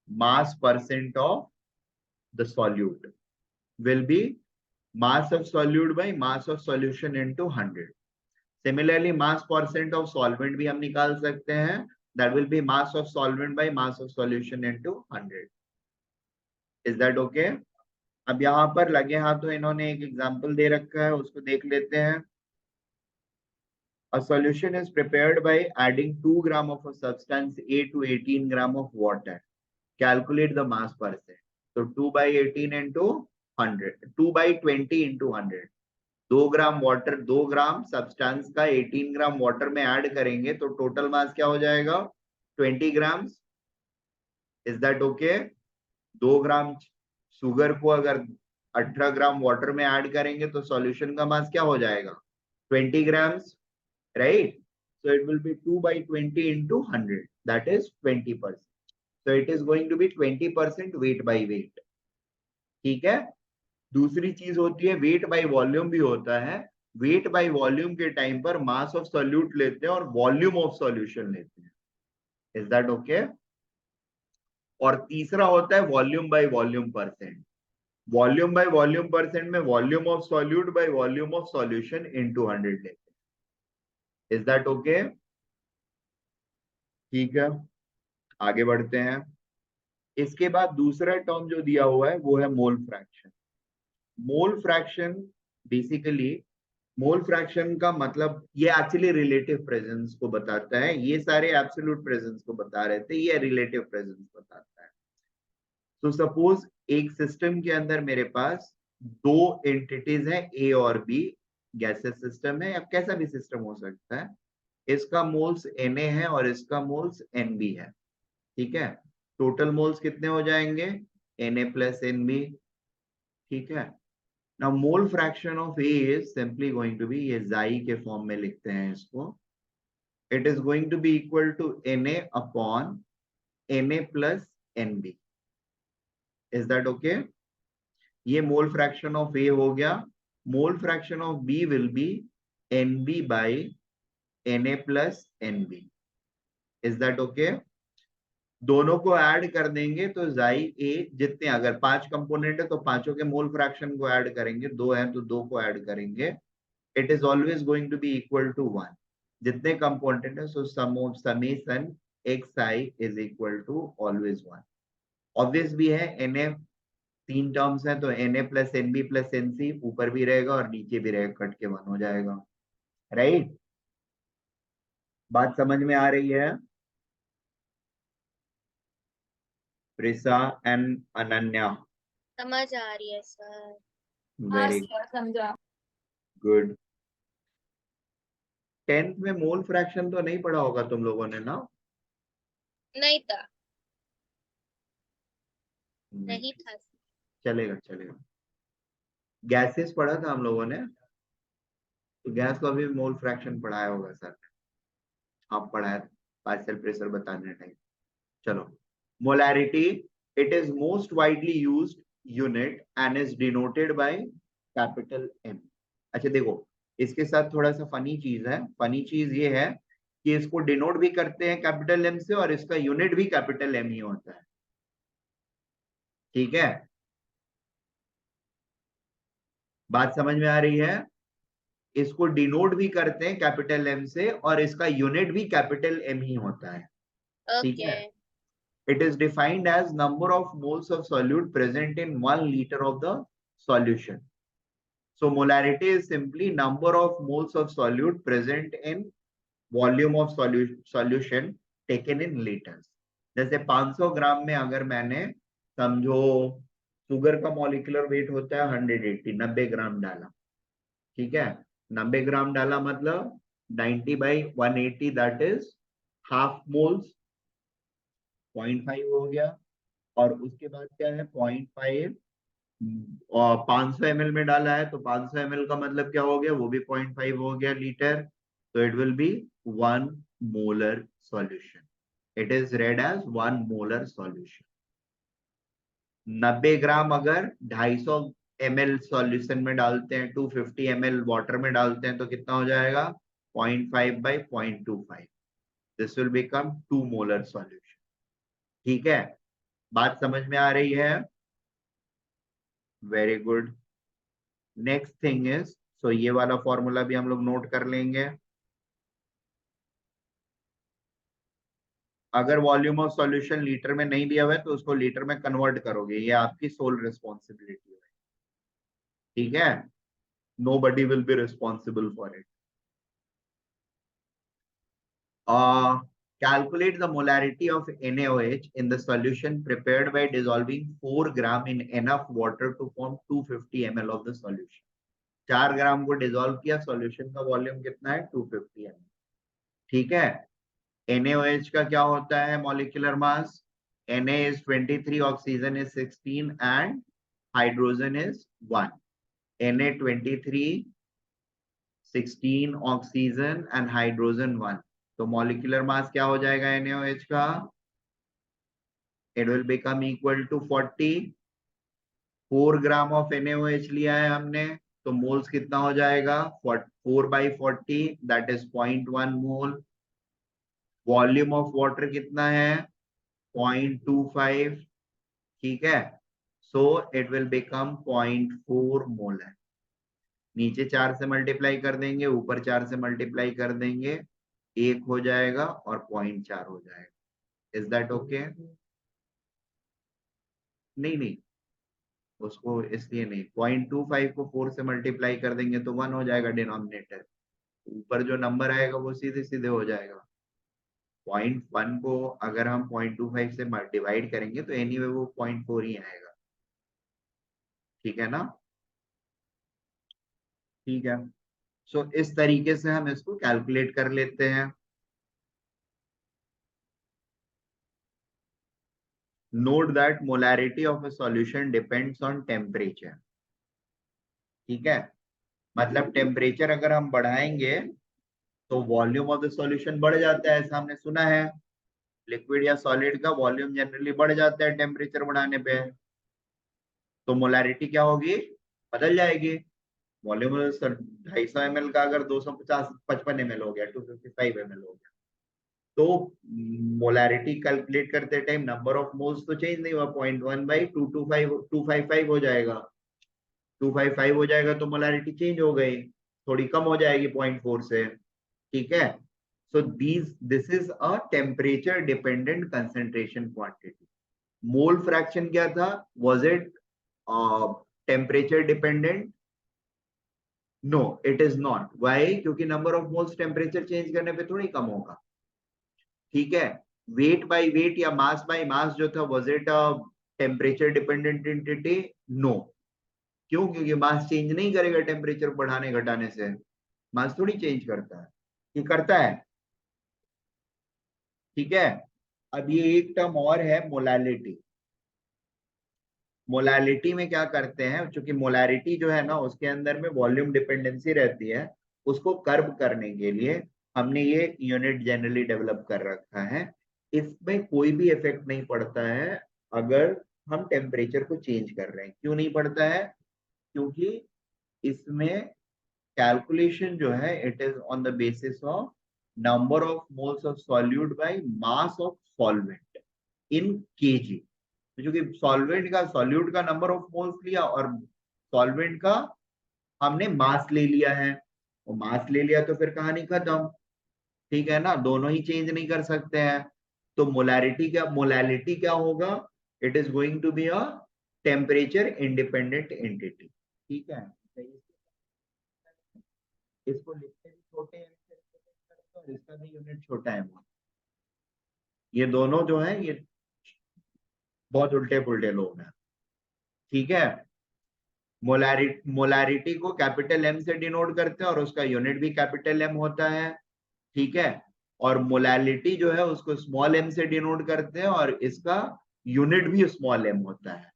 Mass percent of the solute will be mass of solute by mass of solution into 100. Similarly, mass percent of solvent भी हम निकाल सकते हैं, that will be mass of solvent by mass of solution into 100. Is that okay? अब यहाँ पर लगे हाथों इन्होंने एक एग्जाम्पल दे रखा है, उसको देख लेते हैं। A solution is prepared by adding 2 gram of a substance A to 18 gram of water. Calculate the mass percent. So 2 by 18 into 100, 2 by 20 into 100. 2 gram water, 2 gram substance का 18 ग्राम वाटर में add करेंगे तो total mass क्या हो जाएगा, 20 gram. Is that okay? 2 gram sugar को अगर 18 gram water में ऐड करेंगे तो सॉल्यूशन का मास क्या हो जाएगा, 20 grams, right? So it will be 2 by 20 into 100, that is 20%. So it is going to be 20% weight by weight. ठीक है, दूसरी चीज होती है वेट बाय वॉल्यूम भी होता है। वेट बाय वॉल्यूम के टाइम पर मास ऑफ सॉल्यूट लेते हैं और वॉल्यूम ऑफ सॉल्यूशन लेते हैं। Is that okay? और तीसरा होता है volume by volume percent. Volume by volume percent में volume of solute by volume of solution into 100 लेते हैं। Is that okay? ठीक है, आगे बढ़ते हैं। इसके बाद दूसरा टर्म जो दिया हुआ है वो है mole fraction. Mole fraction basically, mole fraction का मतलब ये एक्चुअली रिलेटिव प्रेजेंस को बताता है। ये सारे एब्सोल्यूट प्रेजेंस को बता रहे थे, ये रिलेटिव प्रेजेंस बताता है। तो सपोज एक सिस्टम के अंदर मेरे पास दो एंटिटीज हैं, ए और बी, गैसेस सिस्टम है या कैसा भी सिस्टम हो सकता है, इसका मोल्स Na है और इसका मोल्स Nb है, ठीक है। टोटल मोल्स कितने हो जाएंगे, Na प्लस Nb, ठीक है। Now mole fraction of A is simply going to be, ये जाई के फॉर्म में लिखते हैं इसको, it is going to be equal to Na upon Na plus Nb। Is that okay? ये मोल फ्रैक्शन ऑफ ए हो गया। Mole fraction of B will be Nb by Na plus Nb। Is that okay? दोनों को add कर देंगे तो जाई ए जितने, अगर 5 कंपोनेंट है तो पांचों के मोल फ्रैक्शन को ऐड करेंगे, 2 है तो 2 को ऐड करेंगे, it is always going to be equal to 1। जितने कंपोनेंट है so summation xi is equal to always 1। Obvious भी है, Na 3 टर्म्स है तो Na plus Nb plus Nc ऊपर भी रहेगा और नीचे भी रहेगा, कट के 1 हो जाएगा, राइट? बात समझ में आ रही है? प्रिसा एंड अनन्या, समझ आ रही है सर। हाँ वेरी सर समझा। गुड। 10th में मोल फ्रैक्शन तो नहीं पढ़ा होगा तुम लोगों ने ना? नहीं था, नहीं, नहीं था। चलेगा चलेगा। गैसेस पढ़ा था हम लोगों ने, तो गैस को अभी मोल फ्रैक्शन पढ़ाया होगा सर ने, आप पढ़ाया पार्शियल प्रेशर बताने टाइम। चलो, molarity, it is most widely used unit and is denoted by capital M. अच्छा देखो, इसके साथ थोड़ा सा फनी चीज है, फनी चीज ये है कि इसको डिनोट भी करते हैं कैपिटल एम से और इसका यूनिट भी कैपिटल एम ही होता है, ठीक है। बात समझ में आ रही है? इसको डिनोट भी करते हैं कैपिटल एम से और इसका यूनिट भी कैपिटल एम ही होता है, ठीक ओके। है। It is defined as number of moles of solute present in 1 liter of the solution. So molarity is simply number of moles of solute present in volume of solution taken in liters. जैसे 500 ग्राम में अगर मैंने, समझो sugar का molecular weight होता है 180, 90 ग्राम डाला, ठीक है। 90 ग्राम डाला मतलब 90 by 180, that is half moles, 0.5 हो गया। और उसके बाद क्या है, 0.5 और 500 ml में डाला है तो 500 ml का मतलब क्या हो गया, वो भी 0.5 हो गया लीटर, तो it will be 1 molar solution. It is read as 1 molar solution. 90 gram अगर 250 ml सॉल्यूशन में डालते हैं, 250 ml वाटर में डालते हैं तो कितना हो जाएगा, 0.5 by 0.25, this will become 2 molar solution, ठीक है। बात समझ में आ रही है? Very good. Next thing is, so ये वाला फॉर्मूला भी हम लोग नोट कर लेंगे। अगर वॉल्यूम ऑफ सॉल्यूशन लीटर में नहीं दिया हुआ है तो उसको लीटर में कन्वर्ट करोगे, ये आपकी सोल रिस्पॉन्सिबिलिटी है, ठीक है। Nobody will be responsible for it. Calculate the molarity of NaOH in the solution prepared by dissolving 4 gram in enough water to form 250 ml of the solution. 4 ग्राम को dissolve किया, solution का volume कितना है, 250 ml, ठीक है। NaOH का क्या होता है molecular mass, Na is 23, oxygen is 16 and hydrogen is 1. Na 23, 16 oxygen and hydrogen 1, तो मॉलिक्यूलर मास क्या हो जाएगा NaOH का, it will become equal to 40। 4 gram of NaOH लिया है हमने तो मोल्स कितना हो जाएगा, 4 by 40, that is 0.1 mole. Volume of water कितना है, 0.25, ठीक है। So it will become 0.4 molar. नीचे 4 से मल्टीप्लाई कर देंगे, ऊपर 4 से मल्टीप्लाई कर देंगे, 1 हो जाएगा और 0.4 हो जाएगा। Is that okay? नहीं नहीं, उसको इसलिए नहीं, 0.25 को 4 से मल्टीप्लाई कर देंगे तो 1 हो जाएगा डिनोमिनेटर, ऊपर जो नंबर आएगा वो सीधे सीधे हो जाएगा। 0.1 को अगर हम 0.25 से डिवाइड करेंगे तो एनीवे वो 0.4 ही आएगा, ठीक है ना? ठीक है, सो इस तरीके से हम इसको कैलकुलेट कर लेते हैं। Note that molarity of a solution depends on temperature. ठीक है, मतलब टेम्परेचर अगर हम बढ़ाएंगे तो वॉल्यूम ऑफ द सॉल्यूशन बढ़ जाता है, ऐसा हमने सुना है। लिक्विड या सॉलिड का वॉल्यूम जनरली बढ़ जाता है टेम्परेचर बढ़ाने पे, तो मोलैरिटी क्या होगी, बदल जाएगी। वॉल्यूम 250 ml का अगर 255 ml हो गया, 255 ml हो गया, तो मोलैरिटी कैलकुलेट करते टाइम नंबर ऑफ मोल्स तो चेंज नहीं हुआ, 0.1/255 हो जाएगा। 255 हो जाएगा तो मोलैरिटी चेंज हो गई, थोड़ी कम हो जाएगी 0.4 से। ठीक है, so this is a temperature dependent concentration quantity. Mole fraction क्या था, was it temperature dependent? No, it is not. Why? क्योंकि number of moles temperature change करने पे थोड़ी कम होगा। ठीक है, वेट बाय वेट या मास बाय मास जो था, was it a temperature dependent entity? No. क्यों? क्योंकि मास चेंज नहीं करेगा टेम्परेचर बढ़ाने घटाने से, मास थोड़ी चेंज करता है, ये करता है। ठीक है, अब ये एक टर्म और है, मोलैलिटी। मोलैलिटी में क्या करते हैं, क्योंकि मोलैरिटी जो है ना उसके अंदर में वॉल्यूम डिपेंडेंसी रहती है, उसको कर्व करने के लिए हमने ये यूनिट जनरली डेवलप कर रखा है। इसमें कोई भी इफेक्ट नहीं पड़ता है अगर हम टेम्परेचर को चेंज कर रहे हैं। क्यों नहीं पड़ता है? क्योंकि इसमें कैलकुलेशन जो है it is on the basis of number of moles of solute by mass of solvent in KG. क्योंकि सॉल्वेंट का, सॉल्यूट का नंबर ऑफ मोल्स लिया और सॉल्वेंट का हमने मास ले लिया है, और मास ले लिया तो फिर कहानी खत्म। ठीक है ना, दोनों ही चेंज नहीं कर सकते हैं। तो मोलैरिटी क्या, मोलैलिटी क्या होगा, it is going to be a temperature independent entity. ठीक है, इसको लिखते भी छोटे एम से represent करते हैं और इसका भी यूनिट छोटा है। ये दोनों जो है ये बहुत उल्टे पुल्टे लोग हैं। ठीक है, मोलैरिटी को कैपिटल एम से डिनोट करते हैं और उसका यूनिट भी कैपिटल एम होता है। ठीक है, और मोलैलिटी जो है उसको स्मॉल एम से डिनोट करते हैं और इसका यूनिट भी स्मॉल एम होता है।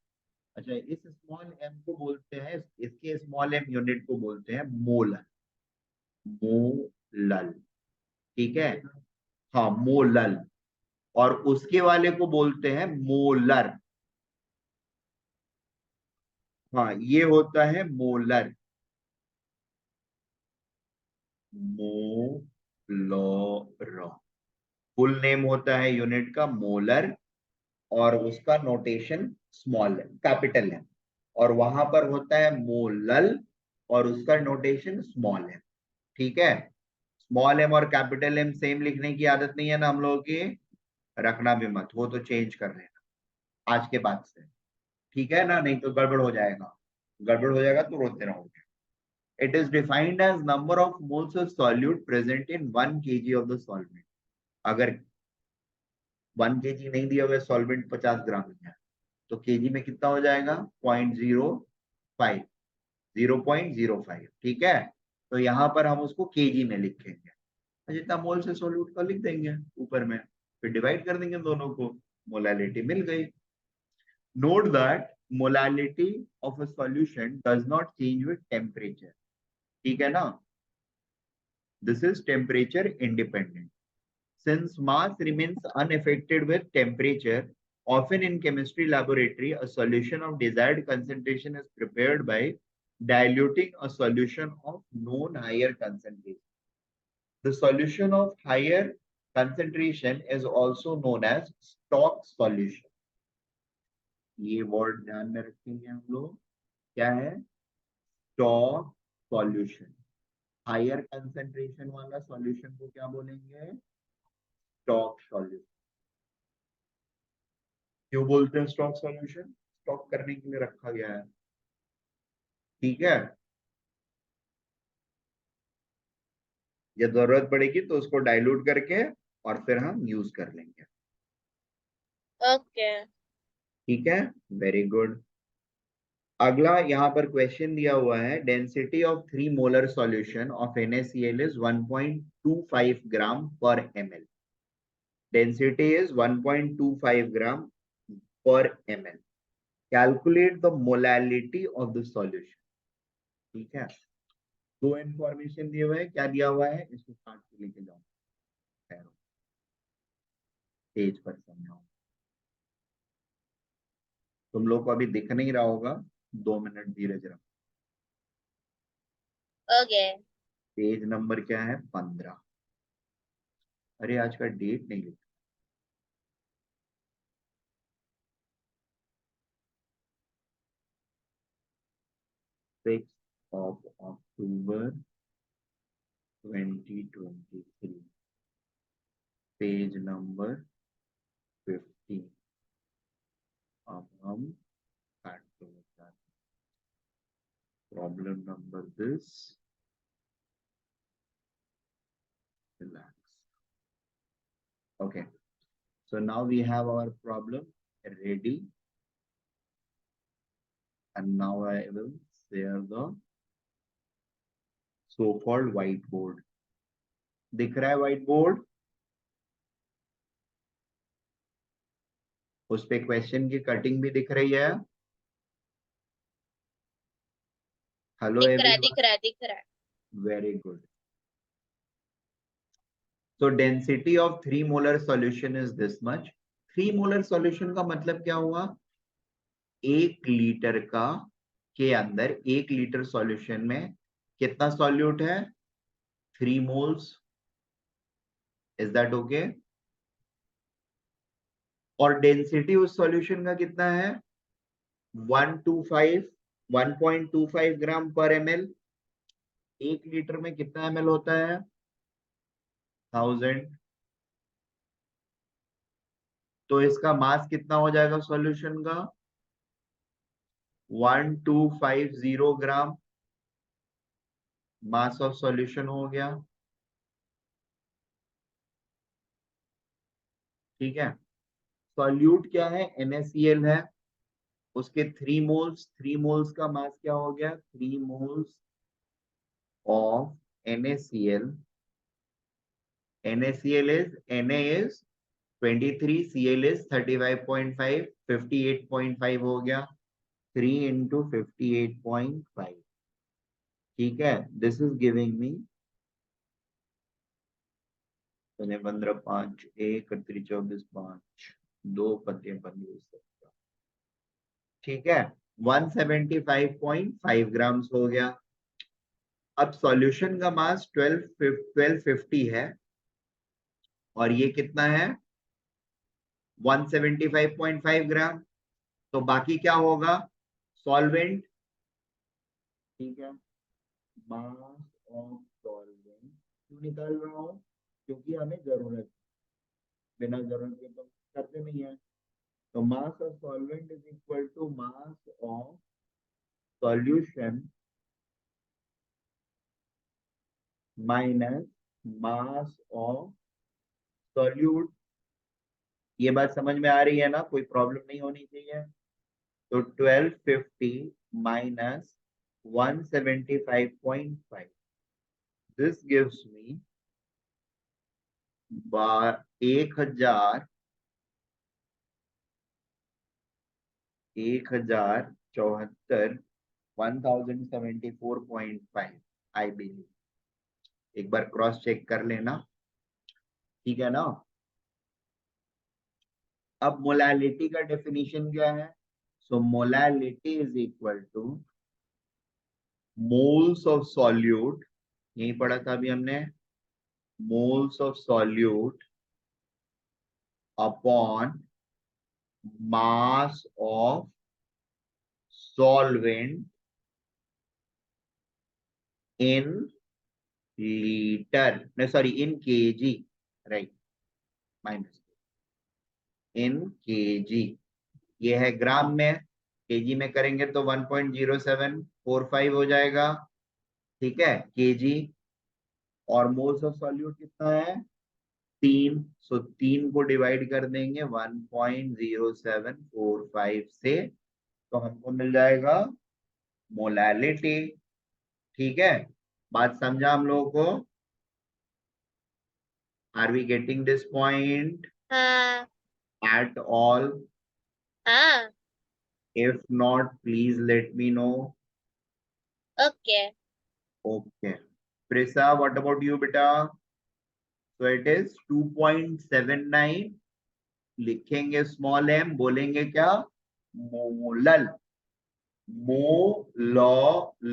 अच्छा, इस स्मॉल एम को बोलते हैं, इसके स्मॉल एम यूनिट को बोलते हैं मोलर। मोलल। ठीक है, हाँ मोलल। और उसके वाले को बोलते हैं मोलर। हाँ, ये होता है मोलर। मोलर फुल नेम होता है यूनिट का मोलर, और उसका नोटेशन स्मॉल है, कैपिटल है। और वहां पर होता है मोलल और उसका नोटेशन स्मॉल है। ठीक है, स्मॉल एम और कैपिटल एम सेम लिखने की आदत नहीं है ना हम लोगों की, रखना भी मत, वो तो चेंज कर लेना आज के बाद से। ठीक है ना, नहीं तो गड़बड़ हो जाएगा, गड़बड़ हो जाएगा तो रोते रहोगे। It is defined as number of moles of solute present in 1 kg of the solvent. अगर 1 kg नहीं दिया हुआ सॉल्वेंट 50 ग्राम है तो केजी में कितना हो जाएगा, 0.05, 0.05। ठीक है, तो यहाँ पर हम उसको केजी में लिखेंगे, जितना मोल से सॉल्यूट का लिख देंगे ऊपर में, फिर डिवाइड कर देंगे दोनों को, मोलैलिटी मिल गई। Note that molality of a solution does not change with temperature. ठीक है ना, this is temperature independent. Since mass remains unaffected with temperature, often in chemistry laboratory, a solution of desired concentration is prepared by diluting a solution of known higher concentration. The solution of higher concentration is also known as stock solution. ये word ध्यान में रखेंगे हम लोग, क्या है, stock solution. Higher concentration वाला solution को क्या बोलेंगे, स्टॉक सॉल्यूशन। क्यों बोलते हैं स्टॉक सॉल्यूशन, स्टॉक करने के लिए रखा गया है। ठीक है, ये जरूरत पड़ेगी तो उसको डाइल्यूट करके और फिर हम यूज कर लेंगे। ओके। ठीक है, वेरी गुड। अगला यहाँ पर क्वेश्चन दिया हुआ है, density of 3 molar solution of NaCl is 1.25 ग्राम पर ml. Density is 1.25 gram per ml. Calculate the molality of the solution. ठीक है, दो इंफॉर्मेशन दिए हुए हैं, क्या दिया हुआ है इसको काट के लेके जाओ, पेज पर समझाओ। तुम लोग को अभी दिख नहीं रहा होगा, 2 मिनट धीरज रखो। ओके। पेज नंबर क्या है, 15। अरे आज का डेट नहीं लिखा। 6 October 2023, पेज नंबर 15। अब हम काटते हैं problem number this, relax. Okay, so now we have our problem ready, and now I will share the so-called whiteboard. दिख रहा है whiteboard? उस पे क्वेश्चन की कटिंग भी दिख रही है? हेलो दिख रहा है, एवरीवन, दिख रहा है, दिख रहा है। Very good. So density of 3 molar solution is this much. 3 molar solution का मतलब क्या हुआ, 1 लीटर का के अंदर 1 लीटर सॉल्यूशन में कितना सॉल्यूट है, 3 मोल्स। Is that okay? और डेंसिटी उस सॉल्यूशन का कितना है, 1.25 ग्राम पर ml। 1 लीटर में कितना ml होता है, 1000। तो इसका मास कितना हो जाएगा सॉल्यूशन का, 1250 ग्राम मास ऑफ सॉल्यूशन हो गया। ठीक है, सॉल्यूट क्या है, NaCl है, उसके 3 मोल्स, 3 मोल्स का मास क्या हो गया, 3 moles of NaCl। NaCl is Na is 23, Cl is 35.5, 58.5 हो गया, 3 into 58.5। ठीक है, दिस इज गिविंग मी 15 5 1 24 5 2 पत्ते 15। ठीक है, 175.5 ग्राम्स हो गया। अब सॉल्यूशन का मास 1250 है और ये कितना है, 175.5 ग्राम। तो बाकी क्या होगा, सॉल्वेंट। ठीक है, मास ऑफ सॉल्वेंट क्यों निकाल रहा हूं, क्योंकि हमें जरूरत, बिना जरूरत के तो करते नहीं है। तो mass of solvent is equal to mass of solution minus mass of solute. ये बात समझ में आ रही है ना, कोई प्रॉब्लम नहीं होनी चाहिए। तो 1250 minus 175.5, this gives me 1074, 1074.5 I believe. एक बार क्रॉस चेक कर लेना, ठीक है ना। अब मोलालिटी का डेफिनेशन क्या है, so molality is equal to moles of solute, यही पढ़ा था अभी हमने, moles of solute upon mass of solvent in litre, no sorry in KG, right, minus in KG. ये है ग्राम में, केजी में करेंगे तो 1.0745 हो जाएगा। ठीक है, केजी। और मोल्स ऑफ सॉल्यूट कितना है, 3, सो 3 को डिवाइड कर देंगे 1.0745 से, तो हमको मिल जाएगा मोलालिटी। ठीक है, बात समझा हम लोगों को? Are we getting this point हाँ एट ऑल? हाँ if not please let me know. Okay okay Prisha, what about you बेटा? So it is 2.79, लिखेंगे स्मॉल m, बोलेंगे क्या? Molal,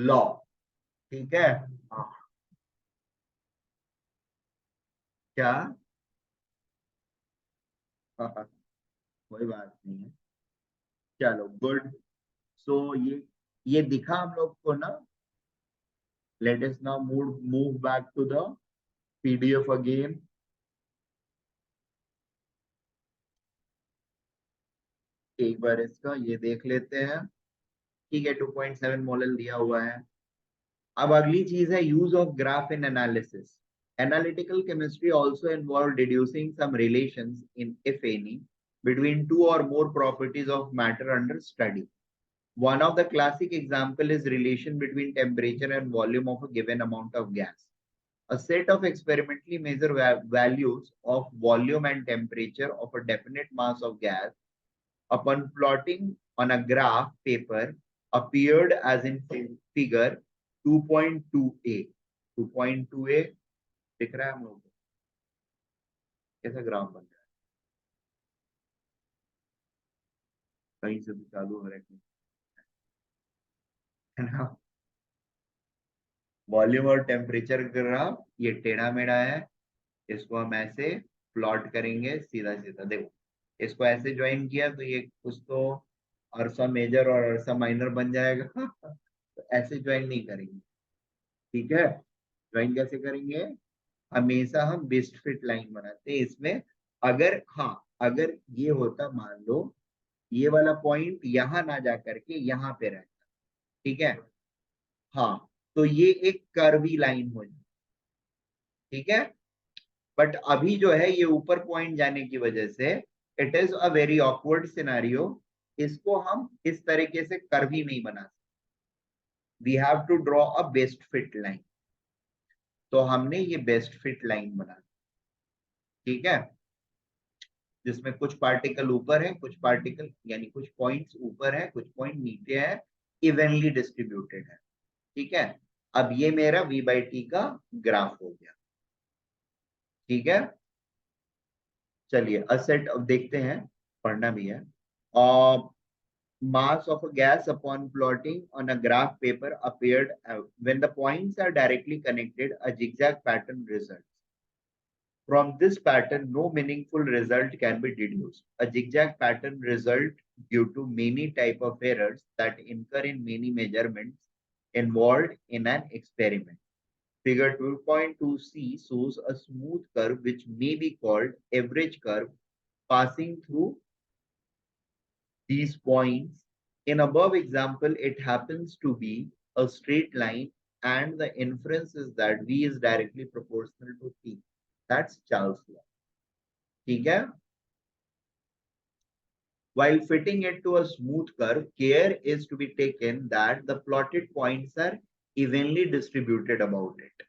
law. ठीक है, हाँ, क्या? हाँ, कोई बात नहीं है, चलो गुड। सो ये दिखा हम लोग को ना? Let us now move back to the PDF again. एक बार इसका ये देख लेते हैं। ठीक है, 2.7 मोलल दिया हुआ है। अब अगली चीज है use of graph in analysis. Analytical chemistry also involved deducing some relations in, if any, between two or more properties of matter under study. One of the classic example is relation between temperature and volume of a given amount of gas. A set of experimentally measured values of volume and temperature of a definite mass of gas upon plotting on a graph paper appeared as in figure 2.2a. 2.2a दिख रहा है हम लोग को? कैसा graph बन रहा है? कहीं से भी चालू हो रहा है ना? वॉल्यूम और टेम्परेचर ग्राफ ये टेढ़ा मेढ़ा है, इसको हम ऐसे प्लॉट करेंगे सीधा सीधा। देखो, इसको ऐसे ज्वाइन किया तो ये कुछ तो अरसा मेजर और अरसा माइनर बन जाएगा। तो ऐसे ज्वाइन नहीं करेंगे, ठीक है? ज्वाइन कैसे करेंगे? हमेशा हम बेस्ट फिट लाइन बनाते हैं इसमें। अगर हाँ, अगर ये होता, मान लो ये वाला पॉइंट यहाँ ना जा करके यहाँ पे रहता, ठीक है, हाँ, तो ये एक कर्वी लाइन हो जाए, ठीक है। बट अभी जो है ये ऊपर पॉइंट जाने की वजह से it is a very awkward scenario. इसको हम इस तरीके से कर्वी नहीं बना सकते, we have to draw a best fit line. तो हमने ये बेस्ट फिट लाइन बना, ठीक है, जिसमें कुछ पार्टिकल ऊपर है, कुछ पार्टिकल यानी कुछ पॉइंट्स ऊपर है, कुछ पॉइंट नीचे है, इवनली डिस्ट्रीब्यूटेड है, ठीक है। अब ये मेरा v बाई टी का ग्राफ हो गया, ठीक है। चलिए असेट अब देखते हैं, पढ़ना भी है। Mass of a gas upon plotting on a graph paper appeared when the points are directly connected, a zigzag pattern results. From this pattern, no meaningful result can be deduced. A zigzag pattern result due to many type of errors that incur in many measurements involved in an experiment. Figure 2.2c shows a smooth curve which may be called average curve passing through these points. In above example, it happens to be a straight line and the inference is that v is directly proportional to t. That's Charles' law. ठीक है? While fitting it to a smooth curve, care is to be taken that the plotted points are evenly distributed about it.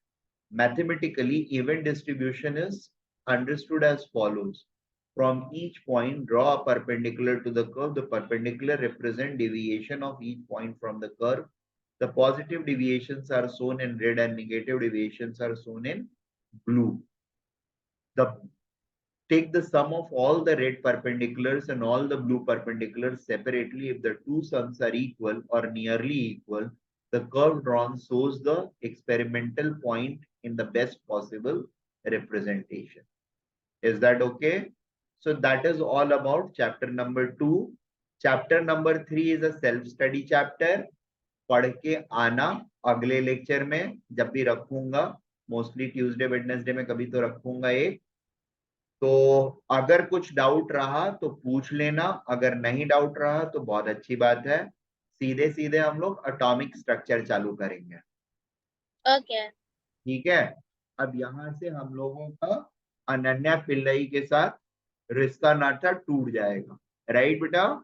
Mathematically, even distribution is understood as follows. From each point, draw a perpendicular to the curve. The perpendicular represent deviation of each point from the curve. The positive deviations are shown in red and negative deviations are shown in blue. Take the sum of all the red perpendiculars and all the blue perpendiculars separately. If the two sums are equal or nearly equal, the curve drawn shows the experimental point in the best possible representation. Is that okay? So that is all about chapter number 2. Chapter number 3 is a self-study chapter. पढ़ के आना अगले lecture में, जब भी रखूंगा, mostly Tuesday Wednesday में कभी तो रखूंगा एक। तो अगर कुछ डाउट रहा तो पूछ लेना, अगर नहीं डाउट रहा तो बहुत अच्छी बात है। सीधे सीधे हम लोग एटॉमिक स्ट्रक्चर चालू करेंगे, ओके ठीक है। अब यहां से हम लोगों का अनन्या पिल्लई के साथ रिश्ता नाता टूट जाएगा, राइट बेटा?